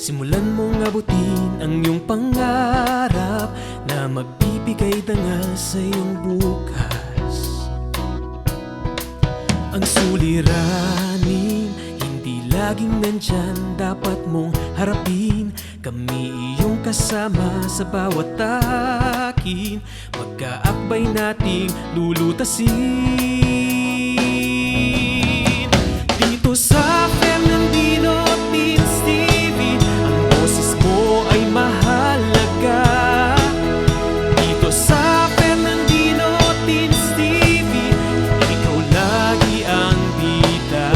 Simulan mong abutin ang iyong pangarap na magbibigay dangal sa iyong bukas. Ang suliranin, hindi laging nandyan, dapat mong harapin. Kami iyong kasama sa bawat takin, magkaakbay nating lulutasin. Dito sa Fernandino Teens TV, ang boses mo ay mahalaga. Dito sa Fernandino Teens TV, ikaw lagi ang bida.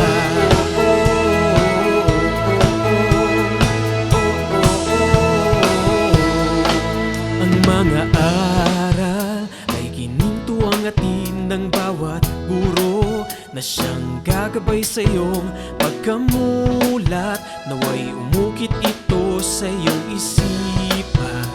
Ang mga aral ay ginintuang atin ng bawat guro na siyang gagabay sa iyong pagkamulat. Naway umukit ito sa iyong isipan,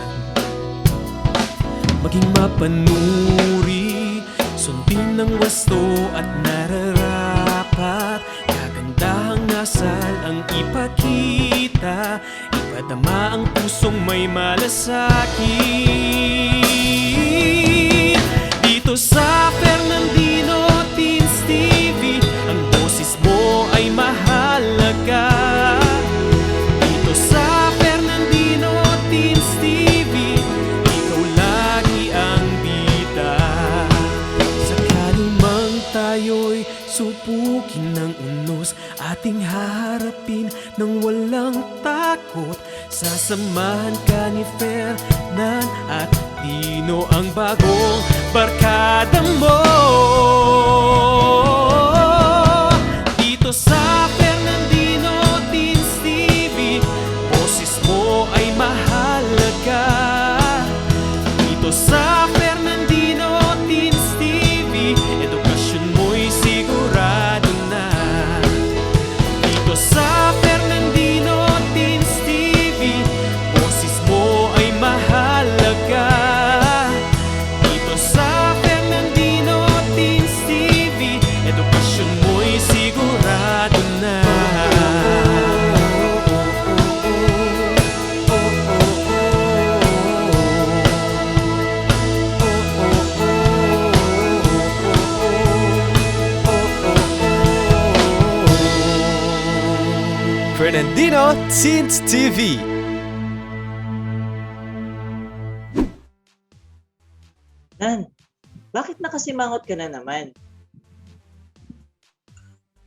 maging mapanuri, sundin ng wasto at nararapat. Kagandahang asal ang ipakita, ipadama ang pusong may malasakit. Dito sa Fernandino Teens TV, ang boses mo ay mahalaga. Dito sa Fernandino Teens TV, ikaw lagi ang bida. Sakali mang tayo'y subukin ng unos, ating haharapin ng walang takot. Sasamahan ka ni Fernan at Dino, ang bagong barkada mo. Dito sa Fernandino Teens TV, boses mo ay mahalaga. Dito sa Fernandino Teens TV, edukasyon mo'y sigurado na. Dito sa Fernandino Teens TV, boses mo ay mahalaga. Dito sa Fernandino Teens TV, edukasyon mo'y sigurado na. Fernandino Teens TV. Nan, bakit nakasimangot ka na naman?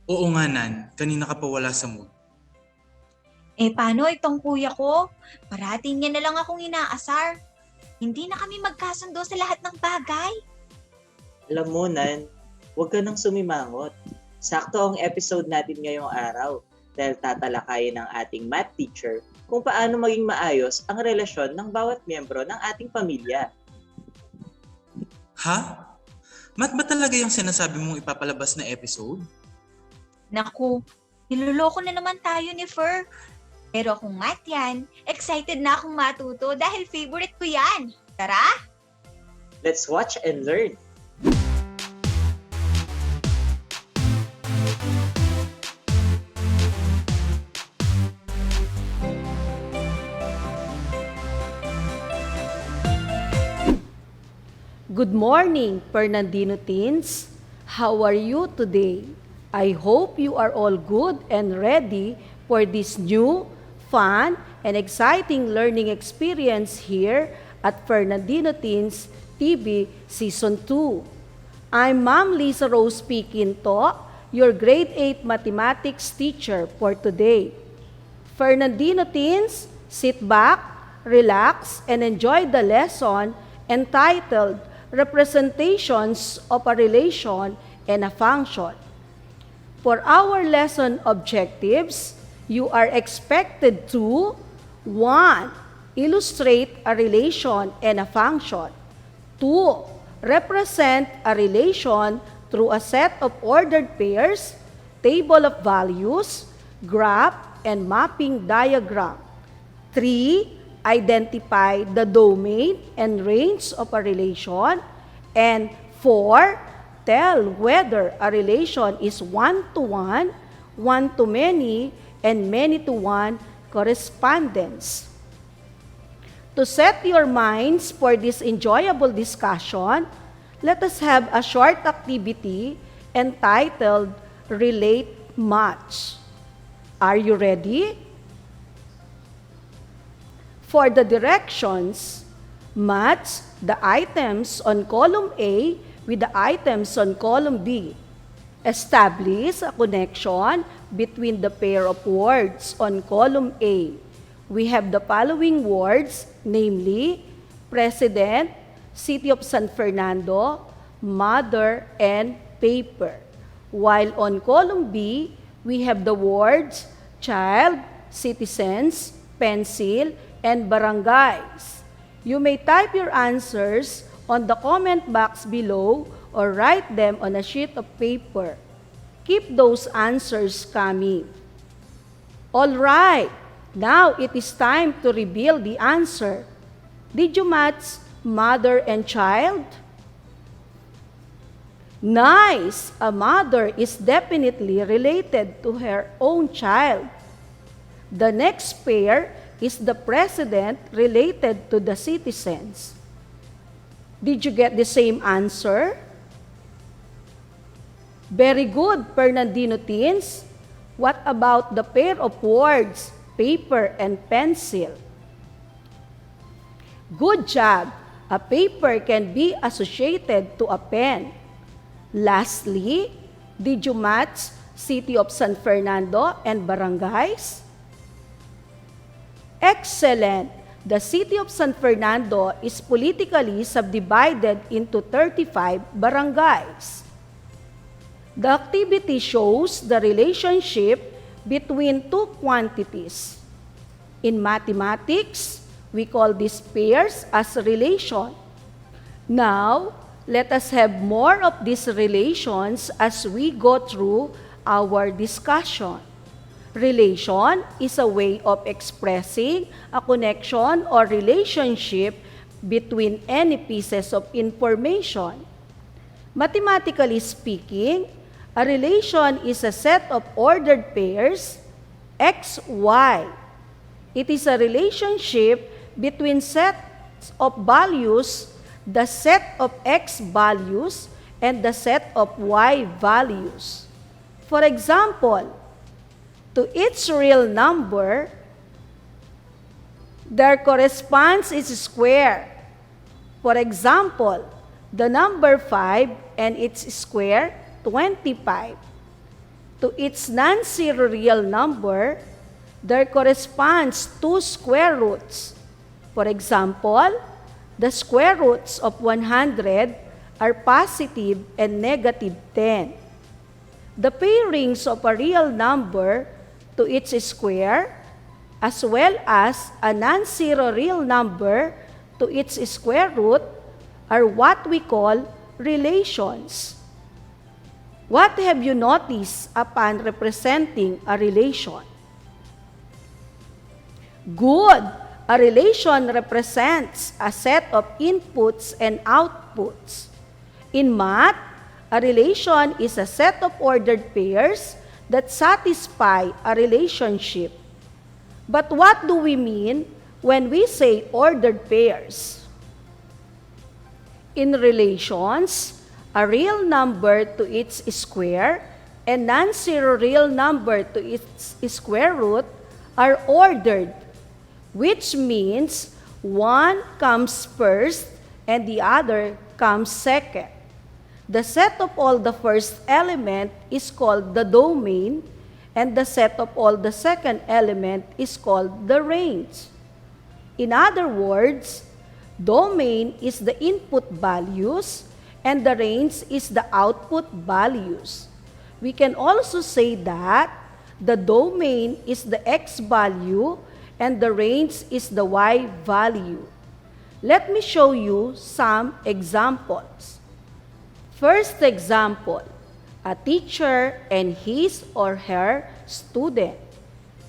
Oo nga, Nan. Kanina ka pa wala sa mood. Paano itong kuya ko? Parating niya na lang akong inaasar. Hindi na kami magkasundo sa lahat ng bagay. Alam mo, Nan, huwag ka nang sumimangot. Sakto ang episode natin ngayong araw dahil tatalakayin ng ating math teacher kung paano maging maayos ang relasyon ng bawat miyembro ng ating pamilya. Ha? Math ba talaga yung sinasabi mong ipapalabas na episode? Naku, niloloko na naman tayo ni Fer. Pero kung math yan, excited na akong matuto dahil favorite ko yan. Tara! Let's watch and learn. Good morning, Fernandino Teens. How are you today? I hope you are all good and ready for this new, fun, and exciting learning experience here at Fernandino Teens TV Season 2. I'm Ma'am Liza Rose P. Quinto, your Grade 8 Mathematics teacher for today. Fernandino Teens, sit back, relax, and enjoy the lesson entitled Representations of a Relation and a Function. For our lesson objectives, you are expected to 1. Illustrate a relation and a function. 2. Represent a relation through a set of ordered pairs, table of values, graph, and mapping diagram. 3. Identify the domain and range of a relation. And 4. Tell whether a relation is one-to-one, one-to-many, and many-to-one correspondence. To set your minds for this enjoyable discussion, let us have a short activity entitled Relate Much. Are you ready? For the directions, match the items on column A with the items on column B. Establish a connection between the pair of words on column A. We have the following words, namely, President, City of San Fernando, Mother, and Paper. While on column B, we have the words Child, Citizens, Pencil, and Barangays. You may type your answers on the comment box below or write them on a sheet of paper. Keep those answers coming. All right, now it is time to reveal the answer. Did you match mother and child? Nice! A mother is definitely related to her own child. The next pair is the president related to the citizens. Did you get the same answer? Very good, Fernandino teens. What about the pair of words, paper and pencil? Good job. A paper can be associated to a pen. Lastly, did you match City of San Fernando and Barangays? Excellent! The City of San Fernando is politically subdivided into 35 barangays. The activity shows the relationship between two quantities. In mathematics, we call these pairs as relation. Now, let us have more of these relations as we go through our discussion. Relation is a way of expressing a connection or relationship between any pieces of information. Mathematically speaking, a relation is a set of ordered pairs, x, y. It is a relationship between sets of values, the set of x values, and the set of y values. For example, to each real number, there corresponds its square. For example, the number 5 and its square, 25. To its non-zero real number, there corresponds 2 square roots. For example, the square roots of 100 are positive and negative 10. The pairings of a real number to its square, as well as a non-zero real number to its square root, are what we call relations. What have you noticed upon representing a relation? Good! A relation represents a set of inputs and outputs. In math, a relation is a set of ordered pairs that satisfy a relationship. But what do we mean when we say ordered pairs? In relations, a real number to its square and non-zero real number to its square root are ordered, which means one comes first and the other comes second. The set of all the first element is called the domain, and the set of all the second element is called the range. In other words, domain is the input values, and the range is the output values. We can also say that the domain is the x value, and the range is the y value. Let me show you some examples. First example, a teacher and his or her student.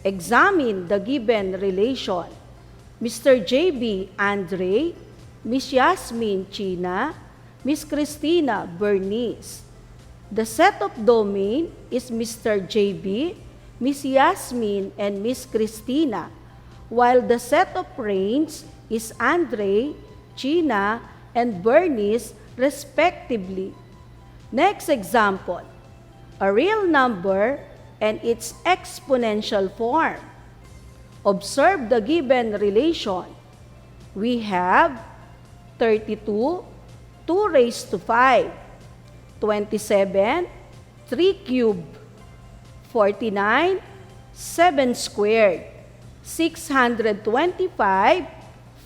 Examine the given relation. Mr. J.B. Andre, Miss Yasmin China, Miss Christina Bernice. The set of domain is Mr. J.B., Miss Yasmin and Miss Christina, while the set of range is Andre, Gina, and Bernice respectively. Next example, a real number and its exponential form. Observe the given relation. We have 32, 2 raised to 5, 27, 3 cubed, 49, 7 squared, 625,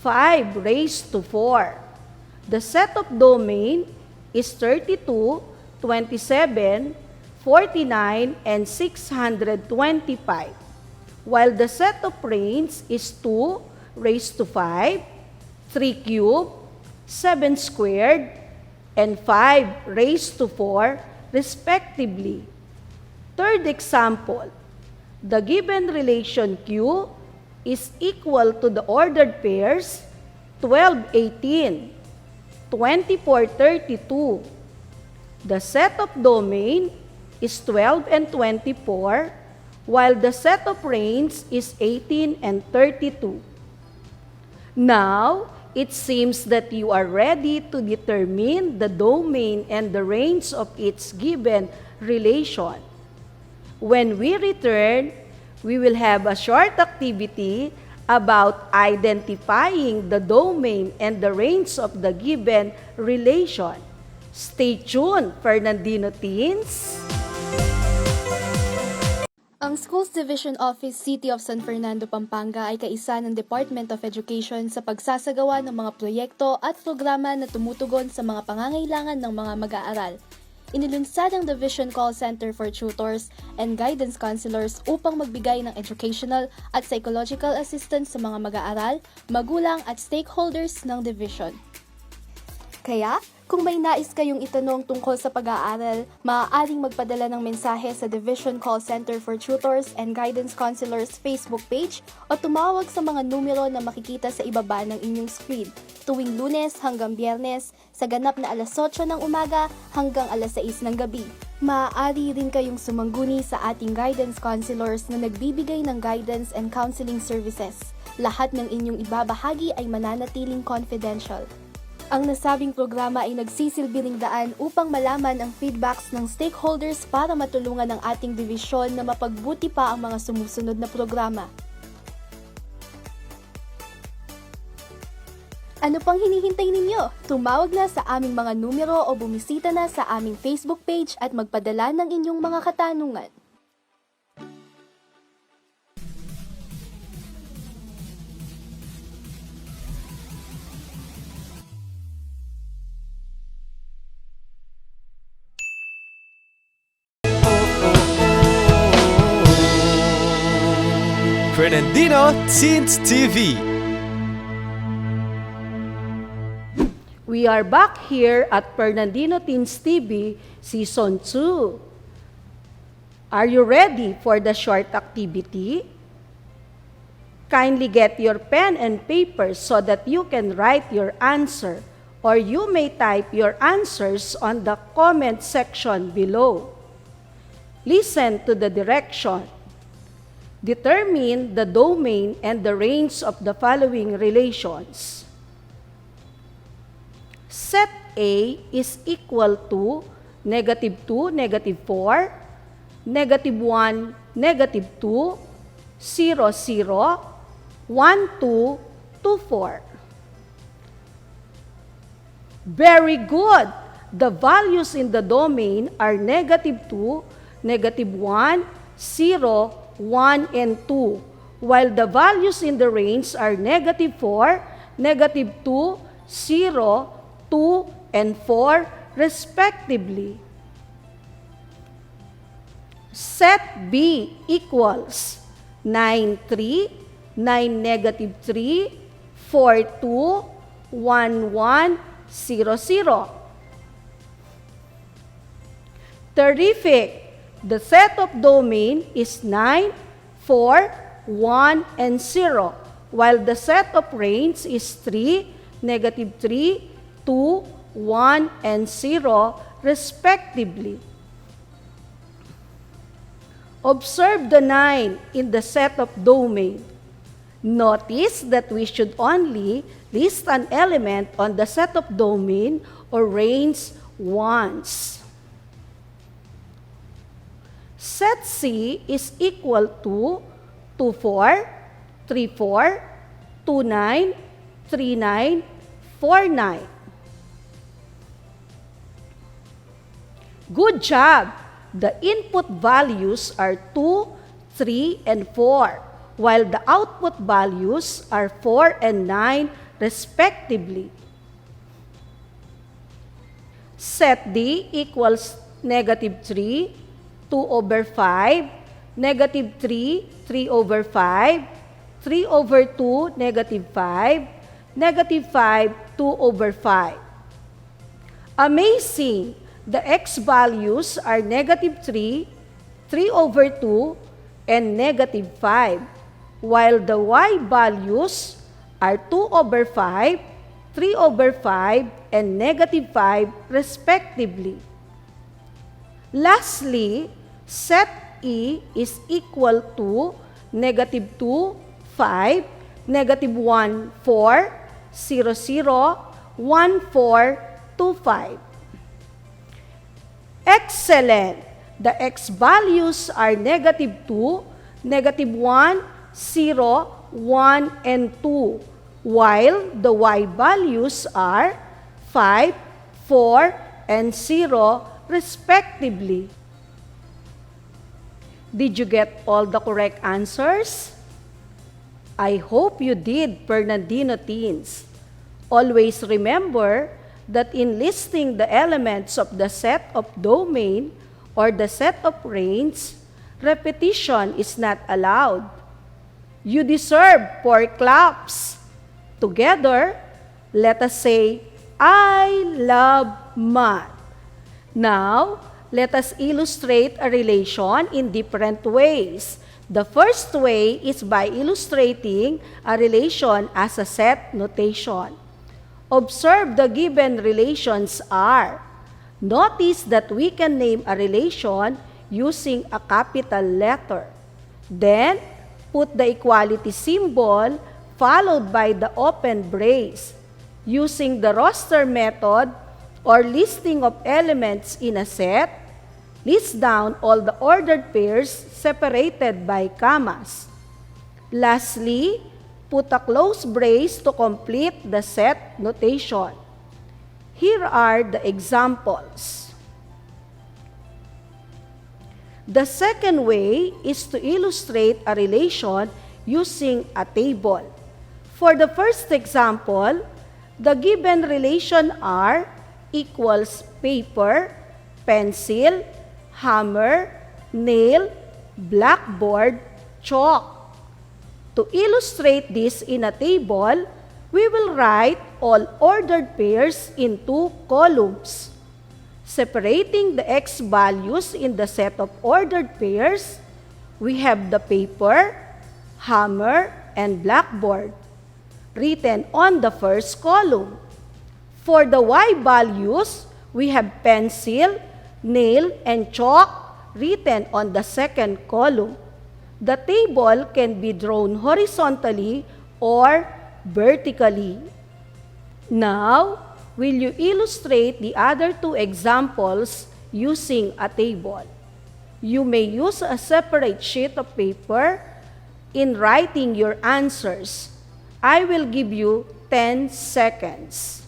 5 raised to 4. The set of domain is 32, 27, 49, and 625, while the set of range is 2 raised to 5, 3 cubed, 7 squared, and 5 raised to 4, respectively. Third example, the given relation Q is equal to the ordered pairs 12, 18, 24, 32. The set of domain is 12 and 24, while the set of range is 18 and 32. Now, it seems that you are ready to determine the domain and the range of its given relation. When we return, we will have a short activity about identifying the domain and the range of the given relation. Stay tuned, Fernandino Teens! Ang Schools Division Office City of San Fernando, Pampanga ay kaisa ng Department of Education sa pagsasagawa ng mga proyekto at programa na tumutugon sa mga pangangailangan ng mga mag-aaral. Inilunsad ang Division Call Center for Tutors and Guidance Counselors upang magbigay ng educational at psychological assistance sa mga mag-aaral, magulang at stakeholders ng Division. Kaya, kung may nais kayong itanong tungkol sa pag-aaral, maaaring magpadala ng mensahe sa Division Call Center for Tutors and Guidance Counselors Facebook page o tumawag sa mga numero na makikita sa ibaba ng inyong screen tuwing Lunes hanggang Biyernes sa ganap na alas 8 ng umaga hanggang alas 6 ng gabi. Maaari rin kayong sumangguni sa ating guidance counselors na nagbibigay ng guidance and counseling services. Lahat ng inyong ibabahagi ay mananatiling confidential. Ang nasabing programa ay nagsisilbing daan upang malaman ang feedbacks ng stakeholders para matulungan ang ating divisyon na mapagbuti pa ang mga sumusunod na programa. Ano pang hinihintay ninyo? Tumawag na sa aming mga numero o bumisita na sa aming Facebook page at magpadala ng inyong mga katanungan. Fernandino Teens TV. We are back here at Fernandino Teens TV Season 2. Are you ready for the short activity? Kindly get your pen and paper so that you can write your answer, or you may type your answers on the comment section below. Listen to the direction. Determine the domain and the range of the following relations. Set A is equal to -2, -4, -1, -2, 0, 0, 1, 2, 2, 4. Very good! The values in the domain are -2, -1, 0, 1, and 2, while the values in the range are -4, -2, 0, 2, and 4, respectively. Set B equals 9, 3, 9, -3, 4, 2, 1, 1, 0, 0. Terrific! The set of domain is 9, 4, 1, and 0, while the set of range is 3, -3, 2, 1, and 0, respectively. Observe the 9 in the set of domain. Notice that we should only list an element on the set of domain or range once. Set C is equal to 2, 4, 3, 4, 2, 9, 3, 9, 4, 9. Good job! The input values are 2, 3, and 4, while the output values are 4 and 9 respectively. Set D equals negative 3, 2 over 5, negative 3, 3 over 5, 3 over 2, negative 5, negative 5, 2 over 5. Amazing! The x values are negative 3, 3 over 2, and negative 5, while the y values are 2 over 5, 3 over 5, and negative 5 respectively. Lastly, set E is equal to negative 2, 5, negative 1, 4, 0, 0, 1, 4, 2, 5. Excellent! The x values are negative 2, negative 1, 0, 1, and 2, while the y values are 5, 4, and 0 respectively. Did you get all the correct answers? I hope you did, Fernandino teens. Always remember that in listing the elements of the set of domain or the set of range, repetition is not allowed. You deserve 4 claps. Together, let us say, I love math. Now, let us illustrate a relation in different ways. The first way is by illustrating a relation as a set notation. Observe the given relations are. Notice that we can name a relation using a capital letter. Then, put the equality symbol followed by the open brace. Using the roster method or listing of elements in a set, list down all the ordered pairs separated by commas. Lastly, put a close brace to complete the set notation. Here are the examples. The second way is to illustrate a relation using a table. For the first example, the given relation are equals paper, pencil, hammer, nail, blackboard, chalk. To illustrate this in a table, we will write all ordered pairs in 2 columns. Separating the x values in the set of ordered pairs, we have the paper, hammer, and blackboard written on the first column. For the y values, we have pencil, nail, and chalk written on the second column. The table can be drawn horizontally or vertically. Now, will you illustrate the other 2 examples using a table? You may use a separate sheet of paper in writing your answers. I will give you 10 seconds.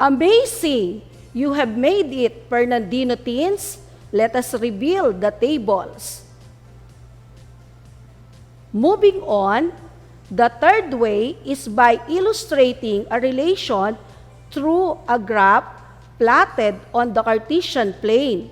Amazing! You have made it, Fernandino teens. Let us reveal the tables. Moving on, the third way is by illustrating a relation through a graph plotted on the Cartesian plane.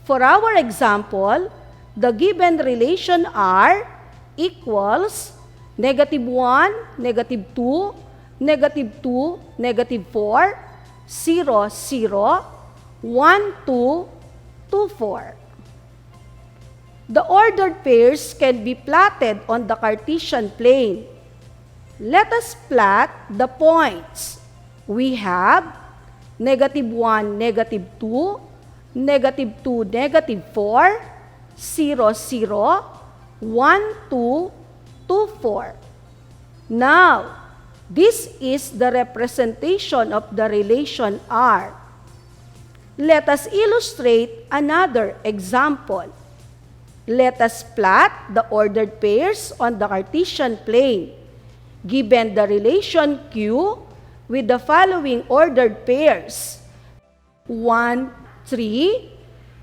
For our example, the given relation are equals negative 1, negative 2, negative 2, negative 4, 0, 0, 1, 2, 2, 4. The ordered pairs can be plotted on the Cartesian plane. Let us plot the points. We have negative 1, negative 2, negative 2, negative 4, 0, 0, 1, 2, 2, 4. Now, this is the representation of the relation R. Let us illustrate another example. Let us plot the ordered pairs on the Cartesian plane. Given the relation Q with the following ordered pairs: 1, 3,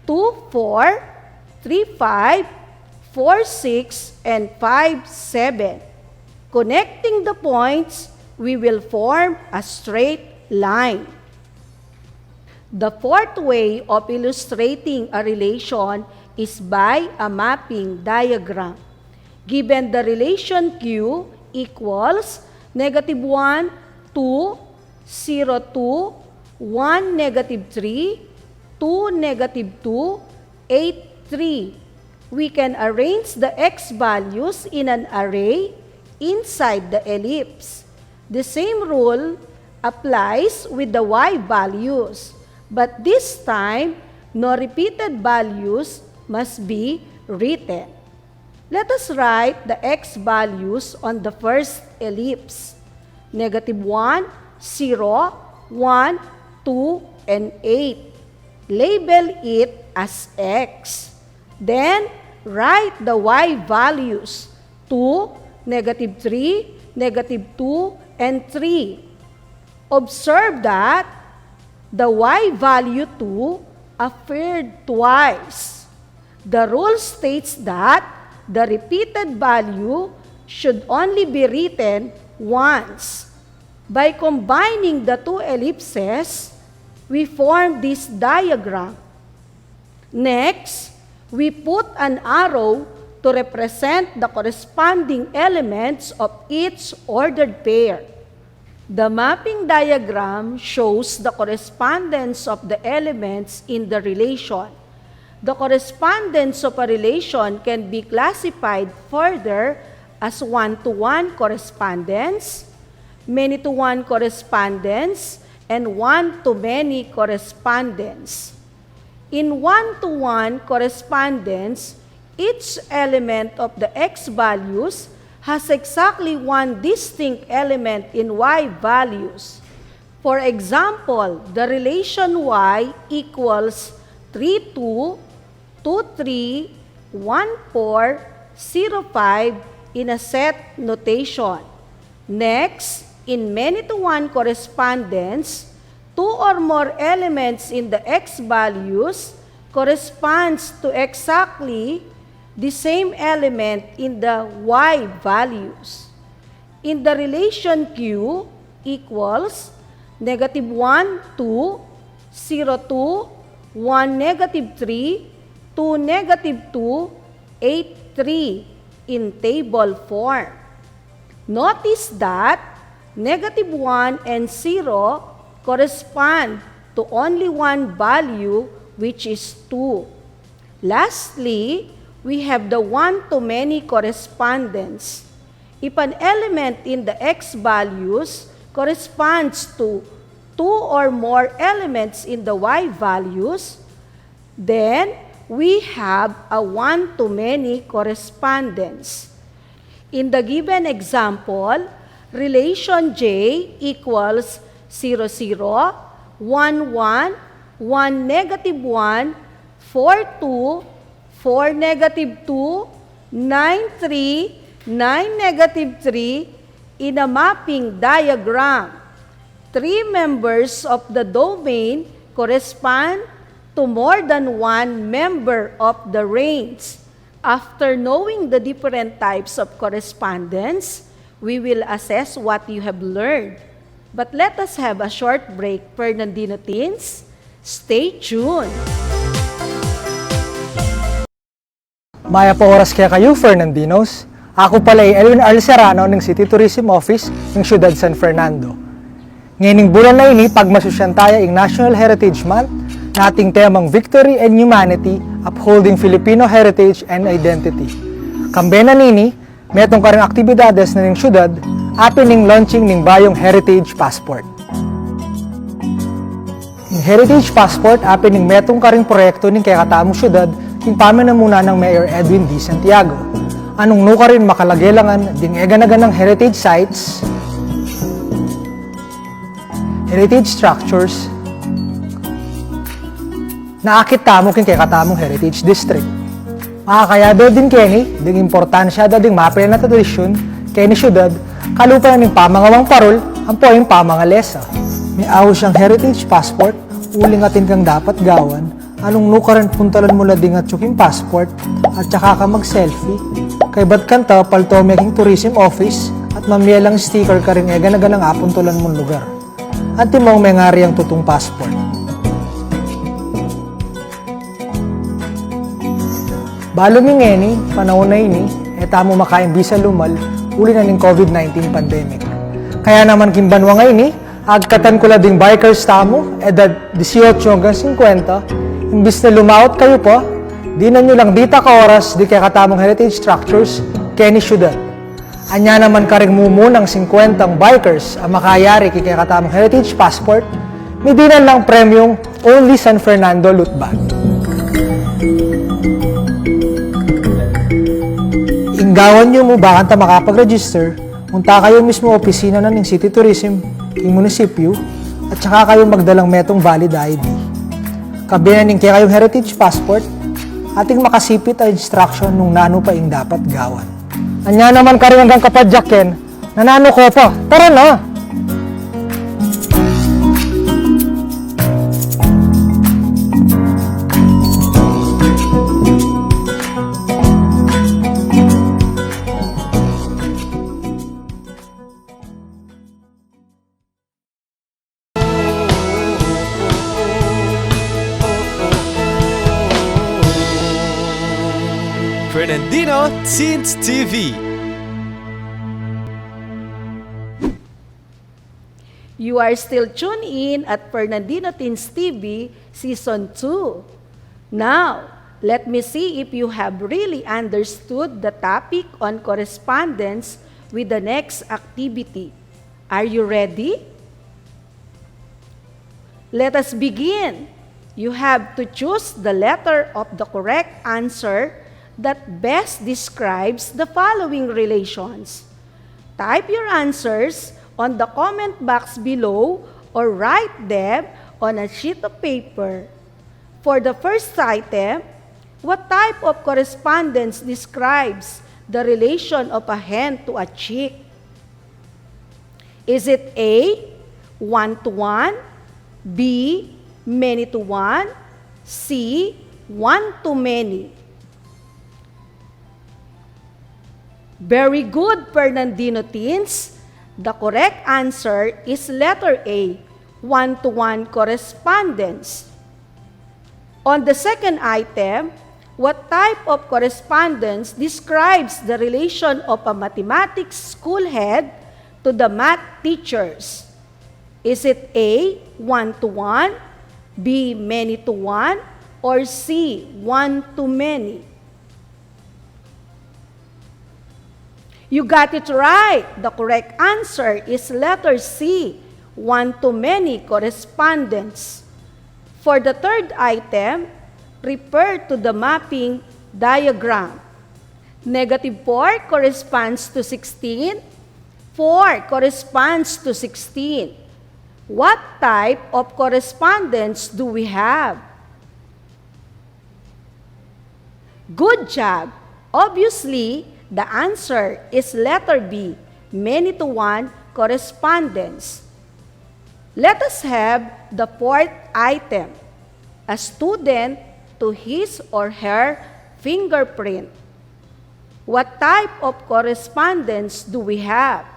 2, 4, 3, 5, 4, 6, and 5, 7. Connecting the points, we will form a straight line. The fourth way of illustrating a relation is by a mapping diagram. Given the relation Q equals negative 1, 2, 0, 2, 1, negative 3, 2, negative 2, 8, 3. We can arrange the x values in an array inside the ellipse. The same rule applies with the y values, but this time, no repeated values must be written. Let us write the x values on the first ellipse. Negative 1, 0, 1, 2, and 8. Label it as x. Then, write the y values: 2, negative 3, negative 2, and 3. Observe that the y value 2 appeared twice. The rule states that the repeated value should only be written once. By combining the two ellipses, we form this diagram. Next, we put an arrow to represent the corresponding elements of each ordered pair. The mapping diagram shows the correspondence of the elements in the relation. The correspondence of a relation can be classified further as one-to-one correspondence, many-to-one correspondence, and one-to-many correspondence. In one-to-one correspondence, each element of the x values has exactly one distinct element in y values. For example, the relation y equals 3, 2, 2, 3, 1, 4, 0, 5 in a set notation. Next, in many-to-one correspondence, two or more elements in the x values corresponds to exactly the same element in the y values. In the relation Q equals negative 1, 2, 0, 2, 1, negative 3, 2, negative 2, 8, 3 in table form. Notice that negative 1 and 0 correspond to only one value, which is 2. Lastly, we have the one-to-many correspondence. If an element in the x values corresponds to two or more elements in the y values, then we have a one-to-many correspondence. In the given example, relation J equals 0, 0, 1, 1, 1, negative 1, 4, 2, 4, negative 2, 9, 3, 9, negative 3 in a mapping diagram. Three members of the domain correspond to more than one member of the range. After knowing the different types of correspondence, we will assess what you have learned. But let us have a short break. Fernandino Teens, stay tuned. Maya po oras kaya kayo, Fernandinos. Ako pala ay Elwin Arl Serrano ng City Tourism Office ng Siyudad San Fernando. Ngayong bulan na ini, pagmasusyan tayo ng National Heritage Month na ating temang Victory and Humanity, Upholding Filipino Heritage and Identity. Kambena nini, metong karang aktibidades na ng siyudad, apin ng launching ng bayong Heritage Passport. Heritage Passport apin ng metong karing proyekto ng kaya katamong syudad yung pamanamuna ng Mayor Edwin D. Santiago. Anong nuka rin makalagelangan ding eganagan ng heritage sites, heritage structures, naakit tamo kin kay katamong heritage district. Makakayado din kini, ding importansya da ding mapil na tradisyon kay ni syudad, kalupa na ning pamangawang parol, ang po yung pamangalesa. May awo siyang heritage passport, uling atin kang dapat gawan, anong nukaran puntalan mo lading at tsuking passport, at saka ka mag-selfie. Kay ba't kanta, palto making tourism office, at mamiyalang sticker ka rin eganagan ang apuntulan mong lugar. At timong may ngari ang tutong passport. Balo mi ngeni, panahon na ini, tamo makain bisa lumal, uli na ng COVID-19 pandemic. Kaya naman kimbanwa nga ini, agkatan ko ding bikers tamo, edad 18 hanggang 50, imbis na lumaot kayo po, di na nyo lang dita ka oras di kaya katamong heritage structures, kaya ni syudad. Anya naman karing mumunang 50 bikers ang makayari kaya katamong heritage passport, midinan lang premium only San Fernando loot bag. Inggawan nyo mo bakan ta makapag-register, punta kayo mismo opisina na ng City Tourism, yung munisipyo, at saka kayo magdalang metong valid ID. Kabinan kaya kayong heritage passport, ating makasipit ang instruction nung nano pa ing dapat gawan. Anya naman ka rin hanggang kapadyakin, nanano ko pa, tara na! Fernandino Teens TV. You are still tuned in at Fernandino Teens TV Season 2. Now, let me see if you have really understood the topic on correspondence with the next activity. Are you ready? Let us begin. You have to choose the letter of the correct answer that best describes the following relations. Type your answers on the comment box below or write them on a sheet of paper. For the first item, what type of correspondence describes the relation of a hen to a chick? Is it A, 1-to-1, B, many-to-1, C, one-to-many? Very good, Fernandino teens. The correct answer is letter A, 1-to-1 correspondence. On the second item, what type of correspondence describes the relation of a mathematics school head to the math teachers? Is it A, 1-to-1, B, many-to-1, or C, one-to-many? You got it right. The correct answer is letter C, one-to-many correspondence. For the third item, refer to the mapping diagram. -4 corresponds to 16. 4 corresponds to 16. What type of correspondence do we have? Good job. Obviously, the answer is letter B, many-to-1 correspondence. Let us have the fourth item, a student to his or her fingerprint. What type of correspondence do we have?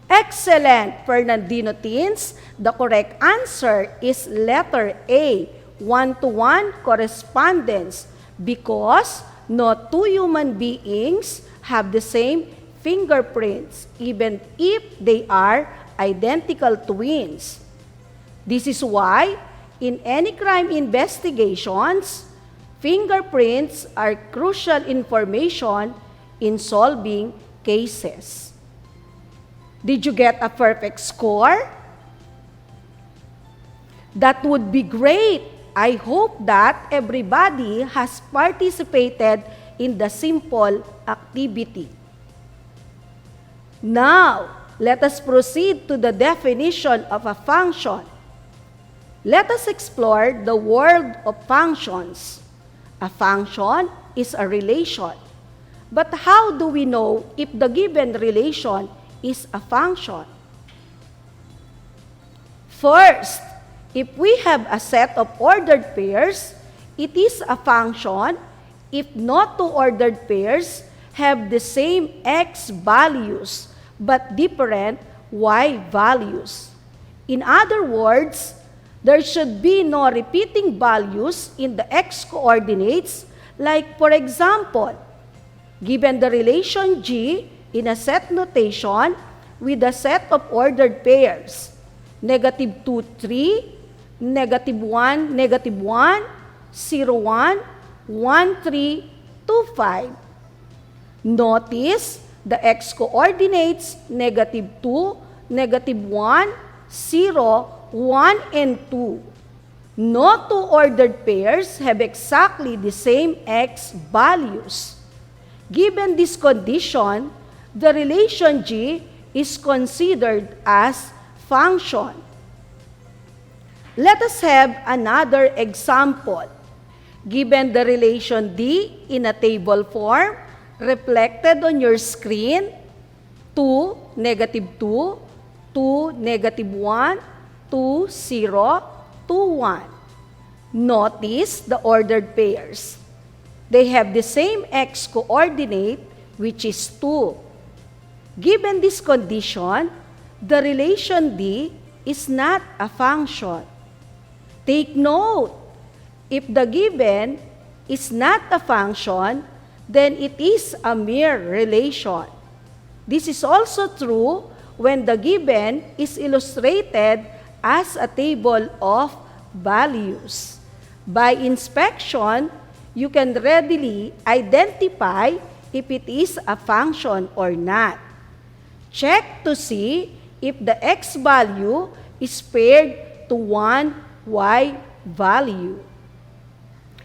Excellent, Fernandino teens. The correct answer is letter A, 1-to-1 correspondence, because no two human beings have the same fingerprints, even if they are identical twins. This is why, in any crime investigations, fingerprints are crucial information in solving cases. Did you get a perfect score? That would be great. I hope that everybody has participated in the simple activity. Now, let us proceed to the definition of a function. Let us explore the world of functions. A function is a relation. But how do we know if the given relation is a function? First, if we have a set of ordered pairs, it is a function if no two ordered pairs have the same x values but different y values. In other words, there should be no repeating values in the x coordinates, like for example, given the relation G in a set notation with a set of ordered pairs, -2, 3, -1, -1, 0, 1, 1, 3, 2, 5. Notice the x coordinates -2, -1, 0, 1, and 2. No two ordered pairs have exactly the same x values. Given this condition, the relation G is considered as function. Let us have another example. Given the relation D in a table form, reflected on your screen, 2, -2, 2, -1, 2, 0, 2, 1. Notice the ordered pairs. They have the same x coordinate, which is 2. Given this condition, the relation D is not a function. Take note, if the given is not a function, then it is a mere relation. This is also true when the given is illustrated as a table of values. By inspection, you can readily identify if it is a function or not. Check to see if the x value is paired to one y value.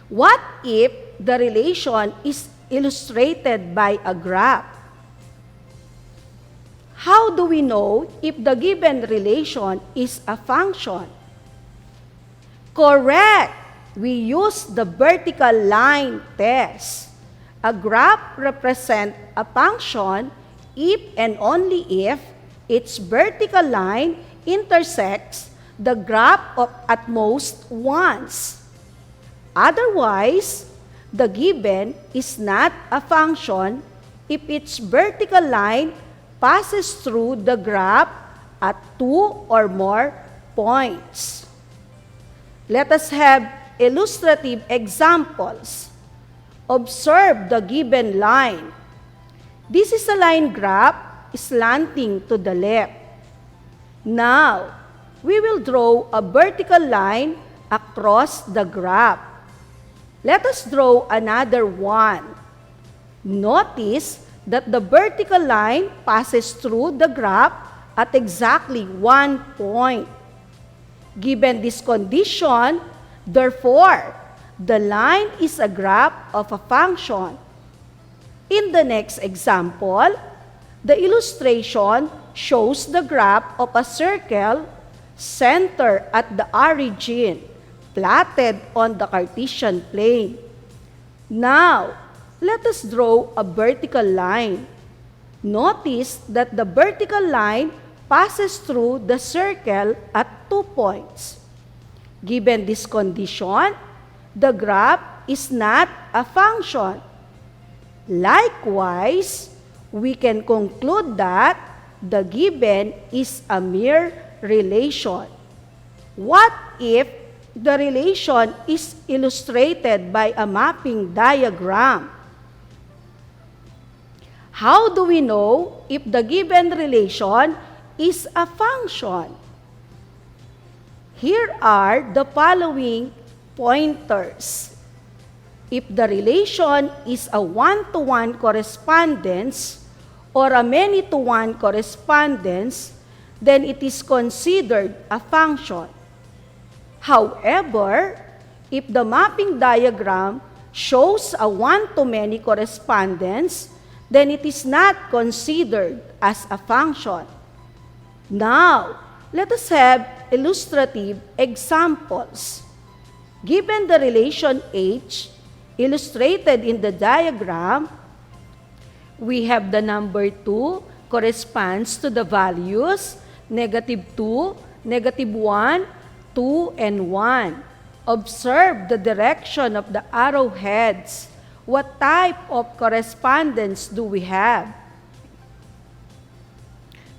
What if the relation is illustrated by a graph? How do we know if the given relation is a function? Correct! We use the vertical line test. A graph represents a function if and only if its vertical line intersects the graph of at most once. Otherwise, the given is not a function if its vertical line passes through the graph at 2 or more points. Let us have illustrative examples. Observe the given line. This is a line graph slanting to the left. Now, we will draw a vertical line across the graph. Let us draw another one. Notice that the vertical line passes through the graph at exactly 1 point. Given this condition, therefore, the line is a graph of a function. In the next example, the illustration shows the graph of a circle centered at the origin, plotted on the Cartesian plane. Now, let us draw a vertical line. Notice that the vertical line passes through the circle at 2 points. Given this condition, the graph is not a function. Likewise, we can conclude that the given is a mere relation. What if the relation is illustrated by a mapping diagram? How do we know if the given relation is a function? Here are the following pointers. If the relation is a one-to-one correspondence or a many-to-one correspondence, then it is considered a function. However, if the mapping diagram shows a one-to-many correspondence, then it is not considered as a function. Now, let us have illustrative examples. Given the relation H, illustrated in the diagram, we have the number 2 corresponds to the values -2, -1, 2, and 1. Observe the direction of the arrowheads. What type of correspondence do we have?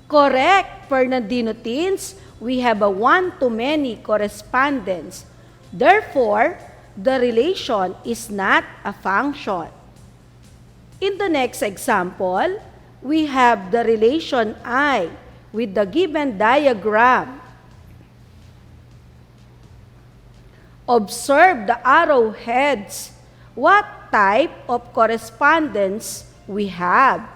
Correct, Fernandino teens, we have a one-to-many correspondence. Therefore, the relation is not a function. In the next example, we have the relation I with the given diagram. Observe the arrowheads. What type of correspondence we have?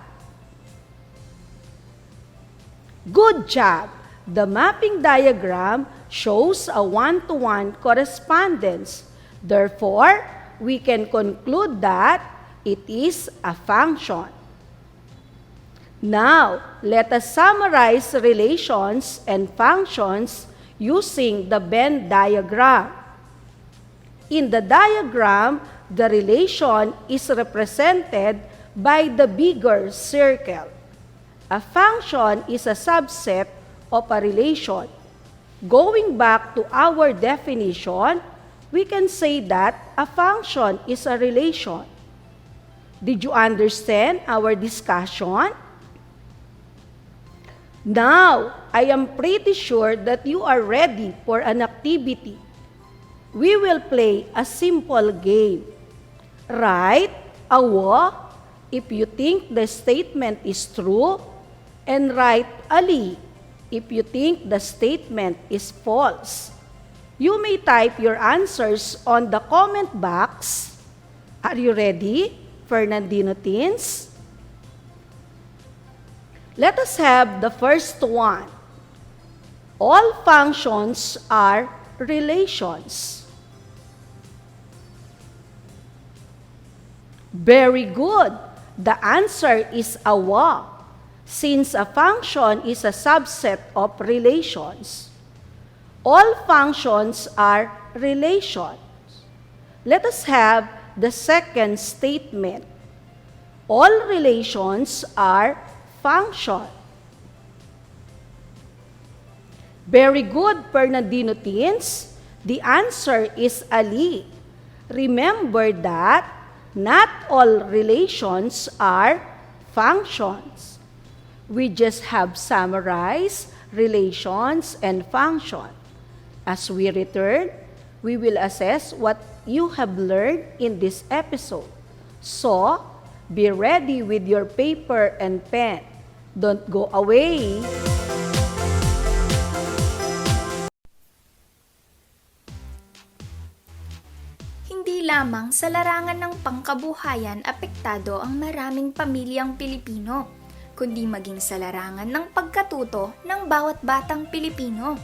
Good job! The mapping diagram shows a one-to-one correspondence. Therefore, we can conclude that it is a function. Now, let us summarize relations and functions using the Venn diagram. In the diagram, the relation is represented by the bigger circle. A function is a subset of a relation. Going back to our definition, we can say that a function is a relation. Did you understand our discussion? Now, I am pretty sure that you are ready for an activity. We will play a simple game. Write a "wa" if you think the statement is true, and write a "li" if you think the statement is false. You may type your answers on the comment box. Are you ready, Fernandino teens? Let us have the first one. All functions are relations. Very good. The answer is a "wa," since a function is a subset of relations. All functions are relations. Let us have the second statement. All relations are function. Very good, Fernandino teens. The answer is a "li." Remember that not all relations are functions. We just have summarized relations and function. As we return, we will assess what you have learned in this episode. So, be ready with your paper and pen. Don't go away. Hindi lamang sa larangan ng pangkabuhayan apektado ang maraming pamilyang Pilipino, kundi maging sa larangan ng pagkatuto ng bawat batang Pilipino.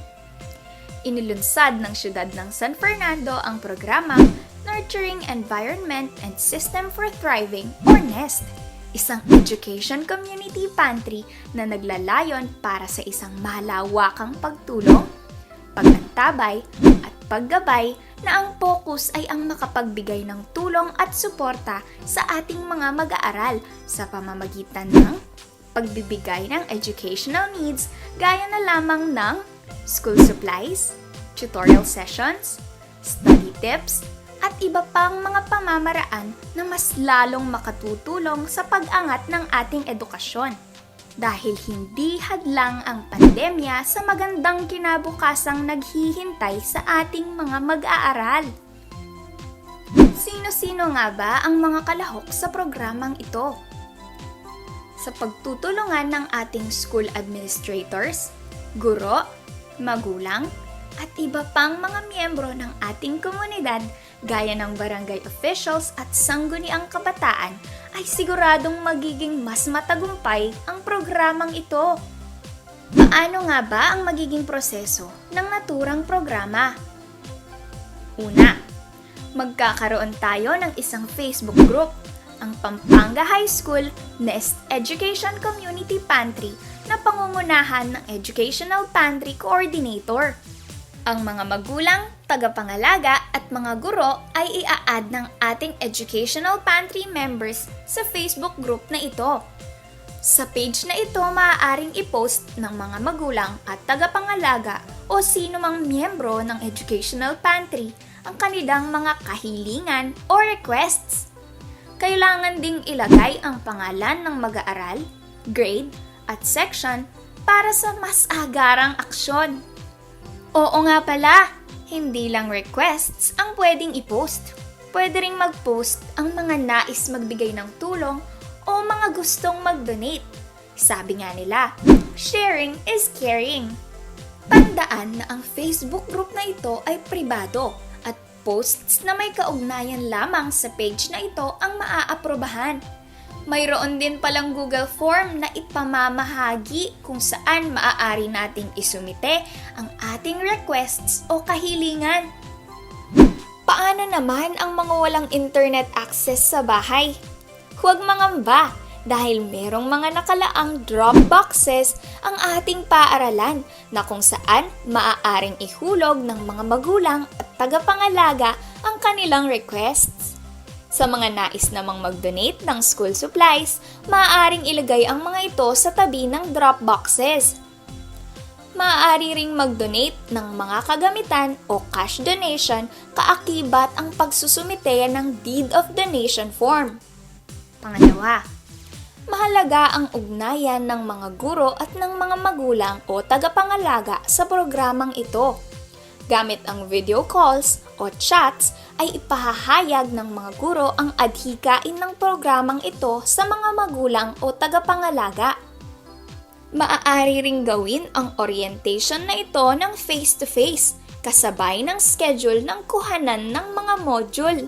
Inilunsad ng siyudad ng San Fernando ang programang Nurturing Environment and System for Thriving or NEST, isang education community pantry na naglalayon para sa isang malawakang pagtulong, pagantabay at paggabay na ang focus ay ang makapagbigay ng tulong at suporta sa ating mga mag-aaral sa pamamagitan ng pagbibigay ng educational needs gaya na lamang ng school supplies, tutorial sessions, study tips, at iba pang mga pamamaraan na mas lalong makatutulong sa pag-angat ng ating edukasyon. Dahil hindi hadlang ang pandemya sa magandang kinabukasang naghihintay sa ating mga mag-aaral. Sino-sino nga ba ang mga kalahok sa programang ito? Sa pagtutulungan ng ating school administrators, guro, magulang, at iba pang mga miyembro ng ating komunidad gaya ng barangay officials at sangguniang kabataan ay siguradong magiging mas matagumpay ang programang ito. Paano nga ba ang magiging proseso ng naturang programa? Una, magkakaroon tayo ng isang Facebook group, ang Pampanga High School Nest Education Community Pantry na pangungunahan ng Educational Pantry Coordinator. Ang mga magulang, tagapangalaga at mga guro ay ia-add ng ating Educational Pantry members sa Facebook group na ito. Sa page na ito, maaaring i-post ng mga magulang at tagapangalaga o sino mang miyembro ng Educational Pantry ang kanilang mga kahilingan o requests. Kailangan ding ilagay ang pangalan ng mag-aaral, grade, at section para sa mas agarang aksyon. Oo nga pala, hindi lang requests ang pwedeng i-post. Pwede ring mag-post ang mga nais magbigay ng tulong o mga gustong mag-donate. Sabi nga nila, sharing is caring. Tandaan na ang Facebook group na ito ay pribado at posts na may kaugnayan lamang sa page na ito ang maaaprobahan. Mayroon din palang Google Form na ipamamahagi kung saan maaari nating isumite ang ating requests o kahilingan. Paano naman ang mga walang internet access sa bahay? Huwag mangamba dahil merong mga nakalaang drop boxes ang ating paaralan na kung saan maaaring ihulog ng mga magulang at tagapangalaga ang kanilang requests. Sa mga nais namang mag-donate ng school supplies, maaaring ilagay ang mga ito sa tabi ng drop boxes. Maaari ring mag-donate ng mga kagamitan o cash donation kaakibat ang pagsusumite ng deed of donation form. Pangalawa, mahalaga ang ugnayan ng mga guro at ng mga magulang o tagapangalaga sa programang ito. Gamit ang video calls o chats ay ipahahayag ng mga guro ang adhikain ng programang ito sa mga magulang o tagapangalaga. Maaari ring gawin ang orientation na ito ng face-to-face kasabay ng schedule ng kuhanan ng mga module.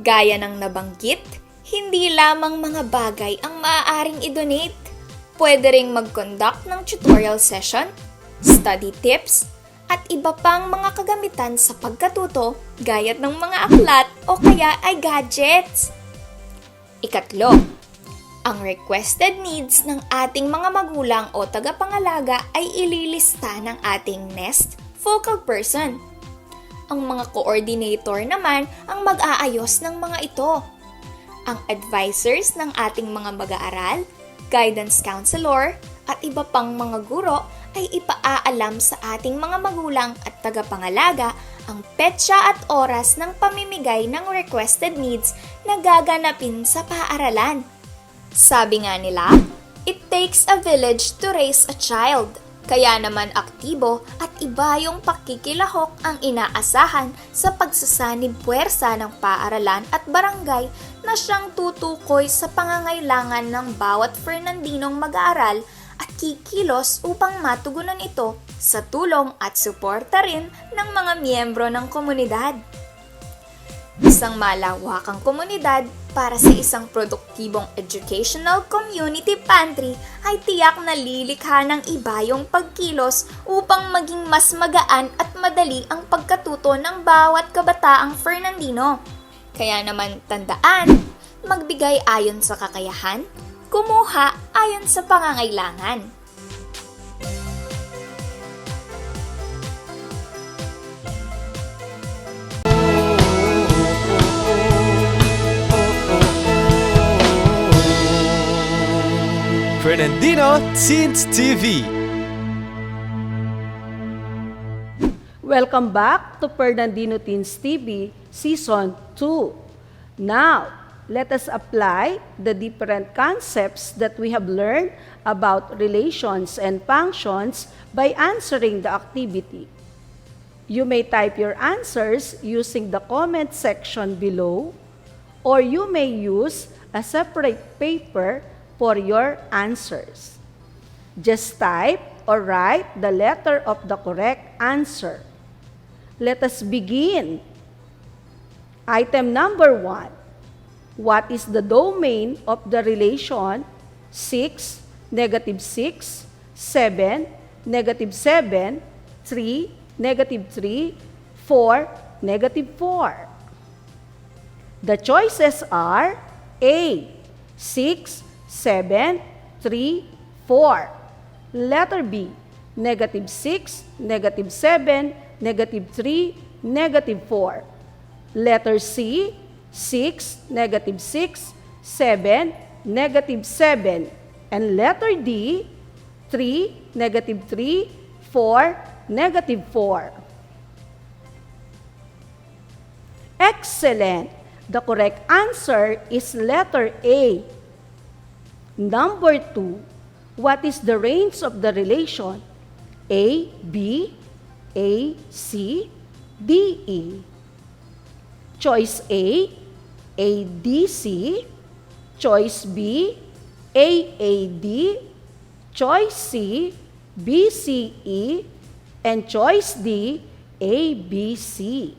Gaya ng nabanggit, hindi lamang mga bagay ang maaaring i-donate. Pwede ring mag-conduct ng tutorial session, study tips, at iba pang mga kagamitan sa pagkatuto gaya ng mga aklat o kaya ay gadgets. Ikatlo, ang requested needs ng ating mga magulang o tagapangalaga ay ililista ng ating Nest focal person. Ang mga coordinator naman ang mag-aayos ng mga ito. Ang advisors ng ating mga mag-aaral, guidance counselor, at iba pang mga guro ay ipaaalam sa ating mga magulang at tagapangalaga ang petsa at oras ng pamimigay ng requested needs na gaganapin sa paaralan. Sabi nga nila, it takes a village to raise a child. Kaya naman aktibo at iba yung pakikilahok ang inaasahan sa pagsasanib puwersa ng paaralan at barangay na siyang tutukoy sa pangangailangan ng bawat Fernandinong mag-aaral at kikilos upang matugunan ito sa tulong at suporta rin ng mga miyembro ng komunidad. Isang malawakang komunidad para sa isang produktibong educational community pantry ay tiyak na lilikha ng iba yung pagkilos upang maging mas magaan at madali ang pagkatuto ng bawat kabataang Fernandino. Kaya naman tandaan, magbigay ayon sa kakayahan, kumuha ayon sa pangangailangan. Fernandino Teens TV. Welcome back to Fernandino Teens TV Season 2. Now, let us apply the different concepts that we have learned about relations and functions by answering the activity. You may type your answers using the comment section below, or you may use a separate paper for your answers. Just type or write the letter of the correct answer. Let us begin. Item number 1. What is the domain of the relation 6, negative 6, 7, negative 7, 3, negative 3, 4, negative 4? The choices are A, 6, 7, 3, 4. Letter B, negative 6, negative 7, negative 3, negative 4. Letter C, 6, negative 6, 7, negative 7. And letter D, 3, negative 3, 4, negative 4. Excellent! The correct answer is letter A. Number 2, what is the range of the relation A, B, A, C, D, E? Choice A, ADC. Choice B, AAD. Choice C, BCE. And choice D, ABC.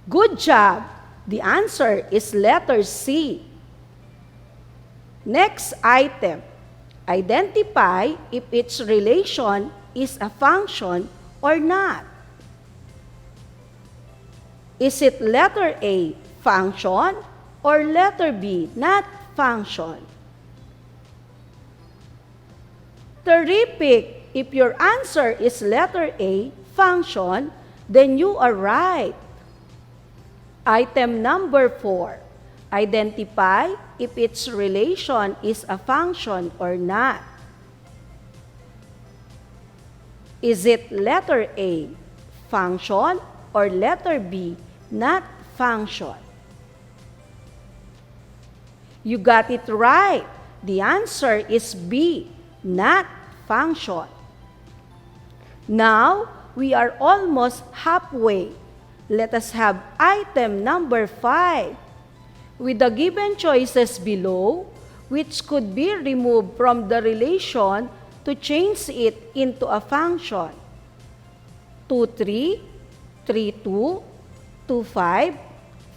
Good job! The answer is letter C. Next item. Identify if its relation is a function or not. Is it letter A, function, or letter B, not function? Terrific! If your answer is letter A, function, then you are right. Item number 4. Identify if its relation is a function or not. Is it letter A, function, or letter B, not function? You got it right. The answer is B, not function. Now, we are almost halfway. Let us have item number 5. With the given choices below, which could be removed from the relation to change it into a function? 2, 3, 3, 2, 2, 5,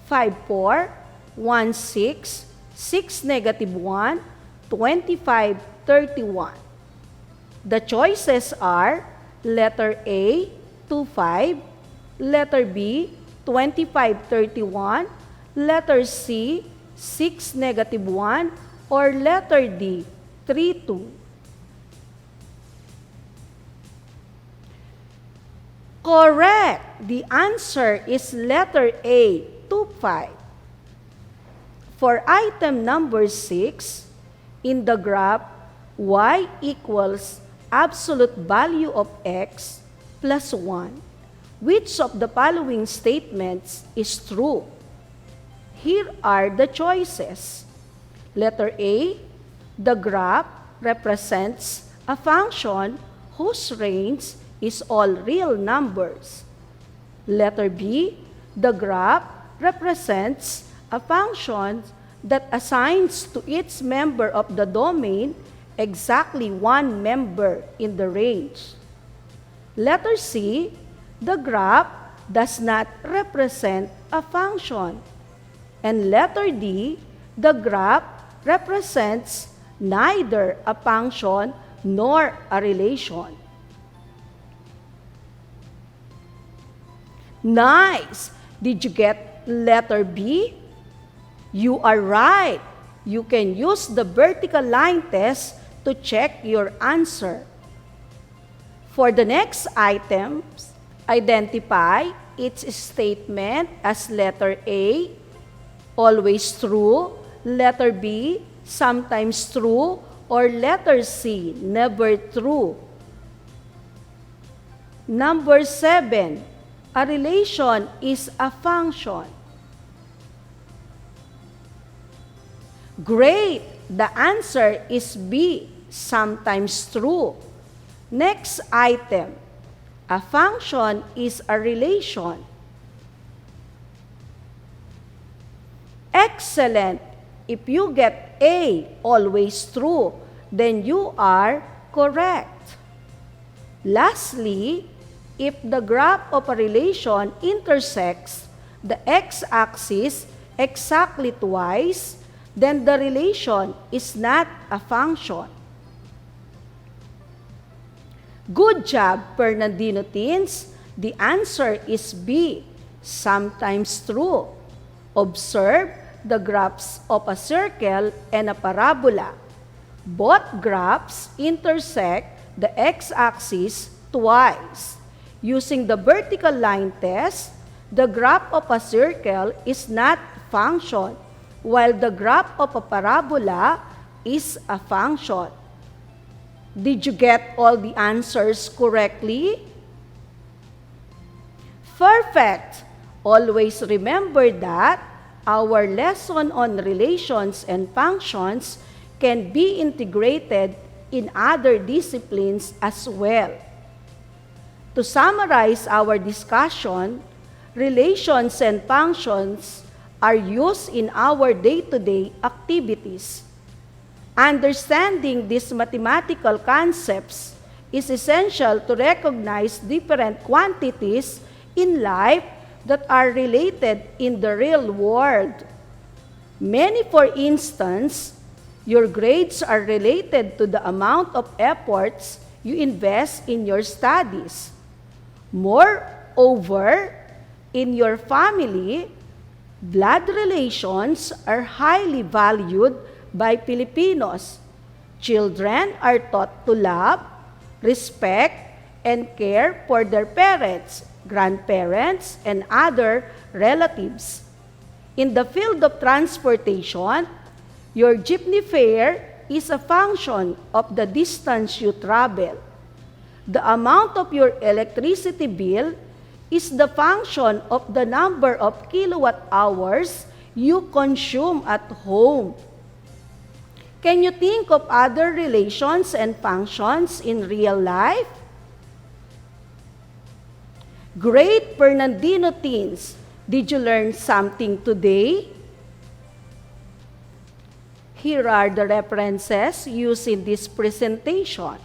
5, 4, 1, 6, 6, negative 1, 25, 31. The choices are letter A, 2, 5, letter B, 25, 31, letter C, 6, negative 1, or letter D, 3, 2. Correct! The answer is letter A, 2, 5. For item number 6, in the graph, y equals absolute value of x plus 1. Which of the following statements is true? Here are the choices. Letter A, the graph represents a function whose range is all real numbers. Letter B, the graph represents a function that assigns to each member of the domain exactly one member in the range. Letter C, the graph does not represent a function. And letter D, the graph represents neither a function nor a relation. Nice! Did you get letter B? You are right. You can use the vertical line test to check your answer. For the next items, identify its statement as letter A, always true, letter B, sometimes true, or letter C, never true. Number 7, a relation is a function. Great! The answer is B, sometimes true. Next item, a function is a relation. Excellent! If you get A, always true, then you are correct. Lastly, If the graph of a relation intersects the x-axis exactly twice, then the relation is not a function. Good job, Fernandino teens. The answer is B, sometimes true. Observe the graphs of a circle and a parabola. Both graphs intersect the x-axis twice. Using the vertical line test, the graph of a circle is not a function, while the graph of a parabola is a function. Did you get all the answers correctly? Perfect! Always remember that our lesson on relations and functions can be integrated in other disciplines as well. To summarize our discussion, relations and functions are used in our day-to-day activities. Understanding these mathematical concepts is essential to recognize different quantities in life that are related in the real world. Many, for instance, your grades are related to the amount of efforts you invest in your studies. Moreover, in your family, blood relations are highly valued by Filipinos. Children are taught to love, respect, and care for their parents, grandparents, and other relatives. In the field of transportation, your jeepney fare is a function of the distance you travel. The amount of your electricity bill is the function of the number of kilowatt hours you consume at home. Can you think of other relations and functions in real life? Great Fernandino teens, did you learn something today? Here are the references used in this presentation.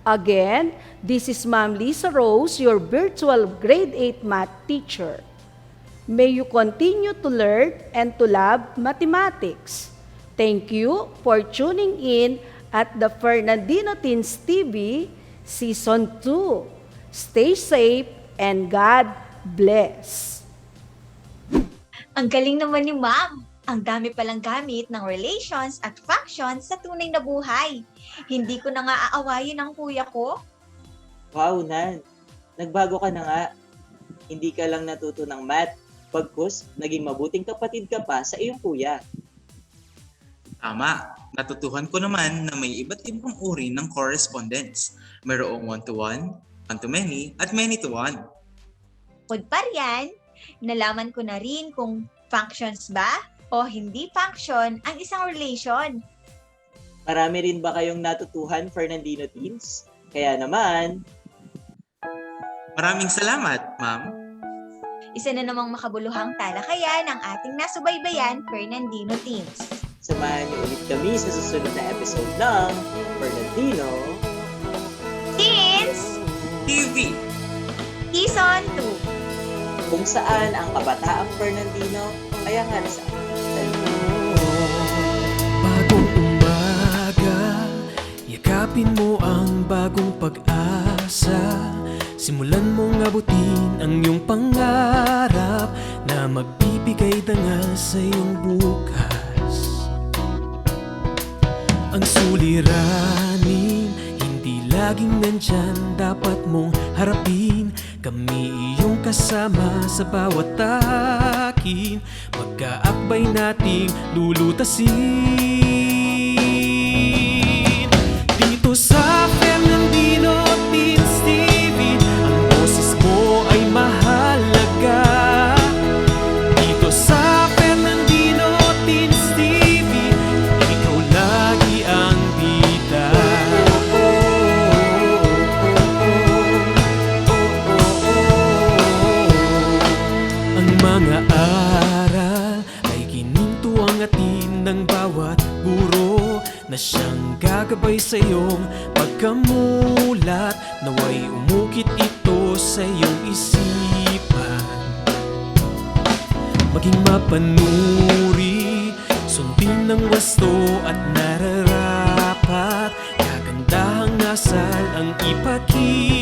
Again, this is Ma'am Liza Rose, your virtual grade 8 math teacher. May you continue to learn and to love mathematics. Thank you for tuning in at the Fernandino Teens TV Season 2. Stay safe and God bless. Ang galing naman ni Ma'am. Ang dami palang gamit ng relations at functions sa tunay na buhay. Hindi ko na nga aawayin ang kuya ko. Wow, Nan. Nagbago ka na nga. Hindi ka lang natuto ng math. Pagkus, naging mabuting kapatid ka pa sa iyong kuya. Tama, natutuhan ko naman na may iba't ibang uri ng correspondence. Mayroong one-to-one, one-to-many, at many-to-one. Bukod pa riyan, nalaman ko na rin kung functions ba o hindi function ang isang relation. Marami rin ba kayong natutuhan, Fernandino teens? Kaya naman, Maraming salamat, Ma'am. Isa na namang makabuluhang talakayan ang ating nasubaybayan, Fernandino Teens. samahan niyo ulit kami sa susunod na episode ng Fernandino Teens TV! Season 2, kung saan ang kabataang Fernandino ay ang hansa. Bagong umaga, yakapin mo ang bagong pag-asa. Simulan mong abutin ang iyong pangarap na magbibigay dangal sa iyong bukas. Ang suliranin, hindi laging nandyan, dapat mong harapin. Kami iyong kasama sa bawat takin, magkaakbay nating lulutasin. Dito sa Fernandino Teens TV, ang boses mo ay mahalaga. Dito sa Fernandino Teens TV, ikaw lagi ang bida. Ang mga aral ay gininto ang atin ng bawat guro. na siyang gagabay sa iyong pagkamulat. Naway umukit ito sa iyong isipan, maging mapanuri, sundin ng wasto at nararapat. Kagandahang asal ang ipakita